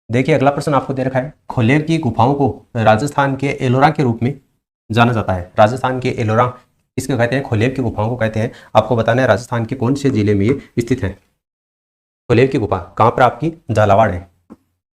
देखिए अगला प्रश्न आपको दे रखा है, खोलेर की गुफाओं को राजस्थान के एलोरा के रूप में जाना जाता है। राजस्थान के एलोरा इसको कहते हैं, खोलेर की गुफाओं को कहते हैं। आपको बताना है राजस्थान के कौन से जिले में ये स्थित है। खोलेर की गुफा कहाँ पर आपकी, झालावाड़ है।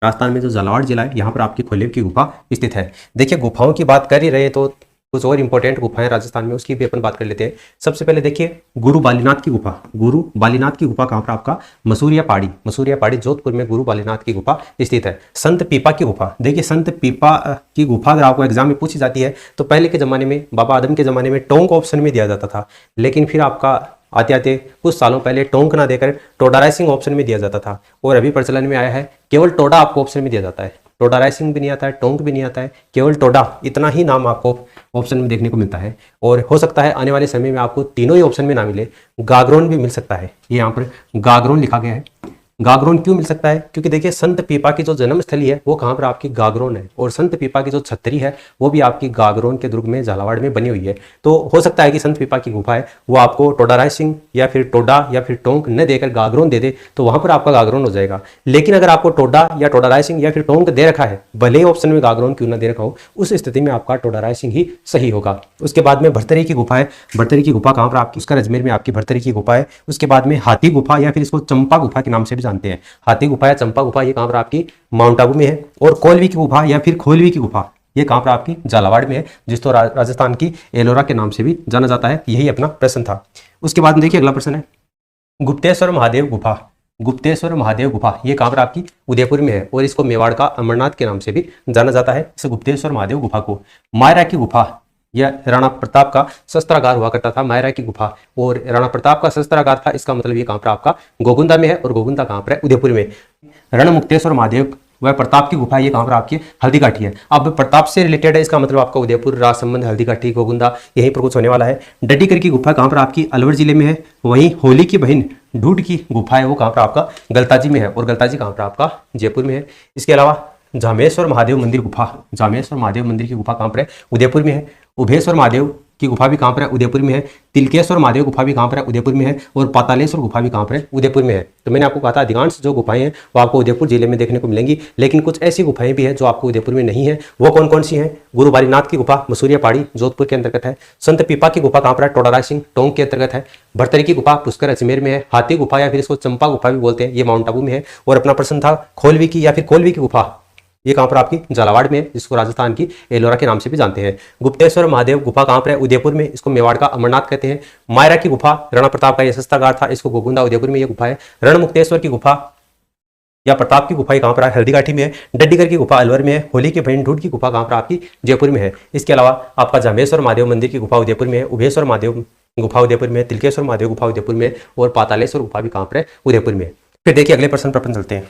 राजस्थान में जो झालावाड़ जिला है यहाँ पर आपकी खोलेर की गुफा स्थित है। देखिए गुफाओं की बात कर ही रहे तो कुछ और इंपॉर्टेंट गुफाएं राजस्थान में, उसकी भी अपन बात कर लेते हैं। सबसे पहले देखिए गुरु बालीनाथ की गुफा। गुरु बालीनाथ की गुफा कहाँ पर आपका, मसूरिया पहाड़ी। मसूरिया पहाड़ी जोधपुर में गुरु बालीनाथ की गुफा स्थित है। संत पीपा की गुफा, देखिए संत पीपा की गुफा अगर आपको एग्जाम में पूछी जाती है तो पहले के ज़माने में, बाबा आदम के ज़माने में टोंक ऑप्शन में दिया जाता था, लेकिन फिर आपका आते आते कुछ सालों पहले टोंक ना देकर टोडा राइसिंग ऑप्शन में दिया जाता था, और अभी प्रचलन में आया है केवल टोडा आपको ऑप्शन में दिया जाता है। टोडा राइसिंग भी नहीं आता है, टोंक भी नहीं आता है, केवल टोडा, इतना ही नाम आपको ऑप्शन में देखने को मिलता है। और हो सकता है आने वाले समय में आपको तीनों ही ऑप्शन में ना मिले, गागरोन भी मिल सकता है। ये यहाँ पर गागरोन लिखा गया है। गागरोन क्यों मिल सकता है, क्योंकि देखिए संत पीपा की जो जन्मस्थली है वो कहाँ पर आपकी गागरोन है, और संत पीपा की जो छतरी है वो भी आपकी गागरोन के दुर्ग में झालावाड़ में बनी हुई है। तो हो सकता है कि संत पीपा की गुफा है वो आपको टोडा राइसिंग या फिर टोडा या फिर टोंक न देकर गागरोन दे दे तो वहां पर आपका गागरोन हो जाएगा। लेकिन अगर आपको टोडा या टोडा राइसिंग या फिर टोंक दे रखा है, भले ही ऑप्शन में गागरोन क्यों ना दे रखा हो, उस स्थिति में आपका टोडा राइसिंग ही सही होगा। उसके बाद में भरतरी की गुफा है। भरतरी की गुफा कहाँ पर आपकी, उसका अजमेर में आपकी भरतरी की गुफा है। उसके बाद में हाथी गुफा या फिर इसको चंपा गुफा के नाम से भी जानते हैं। हाथी गुफा या चंपा गुफा ये कहाँ पर आपकी, माउंट आबू में है। और कोलवी की गुफा या फिर खोलवी की गुफा ये कहाँ पर आपकी, झालावाड़ में है, जिसको राजस्थान की एलोरा के नाम से भी जाना जाता है। यही अपना प्रश्न था। उसके बाद में देखिए अगला प्रश्न है, गुप्तेश्वर महादेव गुफा। गुप्तेश्वर महादेव गुफा ये कहाँ पर आपकी, उदयपुर में है, और इसको मेवाड़ का अमरनाथ के नाम से भी जाना जाता है। इस गुप्तेश्वर महादेव गुफा को मायरा की गुफा, यह राणा प्रताप का शस्त्रागार हुआ करता था, मायरा की गुफा, और राणा प्रताप का शस्त्रागार था, इसका मतलब ये कहाँ पर आपका गोगुंदा में है, और गोगुंदा कहाँ पर है, उदयपुर में। रणमुक्तेश्वर महादेव वह प्रताप की गुफा ये कहाँ पर आपकी, हल्दीघाटी है। अब प्रताप से रिलेटेड है, इसका मतलब आपका उदयपुर, राजसमंद, हल्दीघाटी, गोगुंदा यहीं पर कुछ होने वाला है। डडीकर की गुफा कहाँ पर आपकी, अलवर जिले में है। वहीं होली की बहन ढूंढ की गुफा है वो कहाँ पर आपका, गलताजी में है, और गलताजी कहाँ पर आपका, जयपुर में है। इसके अलावा जामेश्वर महादेव मंदिर गुफा, जामेश्वर महादेव मंदिर की गुफा कहाँ पर है, उदयपुर में है। उभयेश्वर महादेव की गुफा भी कहाँ पर है, उदयपुर में है। तिलकेश्वर महादेव गुफा भी कहाँ पर है, उदयपुर में है। और पातालेश्वर गुफा भी कहाँ पर है, उदयपुर में है। तो मैंने आपको कहा था अधिकांश जो गुफाएं हैं वो आपको उदयपुर जिले में देखने को मिलेंगी, लेकिन कुछ ऐसी गुफाएं भी हैं जो आपको उदयपुर में नहीं है। वो कौन कौन सी हैं, गुरु बालीनाथ की गुफा मसूरिया पहाड़ी जोधपुर के अंतर्गत है। संत पीपा की गुफा कहाँ पर है, टोडा राइसिंग टोंक के अंतर्गत है। भरतरी की गुफा पुष्कर अजमेर में है। हाथी गुफा या फिर इसको चंपा गुफा भी बोलते हैं, ये माउंट आबू में है। और अपना प्रश्न था खोलवी की या फिर कोलवी की गुफा, ये कहाँ पर आपकी, झालावाड़ में है, जिसको राजस्थान की एलोरा के नाम से भी जानते हैं। गुप्तेश्वर महादेव गुफा कहाँ पर है, उदयपुर में, इसको मेवाड़ का अमरनाथ कहते हैं। मायरा की गुफा राणा प्रताप का यह शस्त्रागार था, इसको गोगुंदा उदयपुर में ये गुफा है। रणमुक्तेश्वर की गुफा या प्रताप की गुफा कहाँ पर है, हल्दीघाटी में है। डड्डीगर की गुफा अलवर में है। होली की बहन ढूंढ की गुफा कहाँ पर आपकी, जयपुर में है। इसके अलावा आपका जामेश्वर महादेव मंदिर की गुफा उदयपुर में है। उभयेश्वर महादेव गुफा उदयपुर में है। तिलकेश्वर महादेव गुफा उदयपुर में, और पातालेश्वर गुफा भी कहाँ पर है, उदयपुर में। फिर देखिए अगले प्रश्न पर अपन चलते हैं।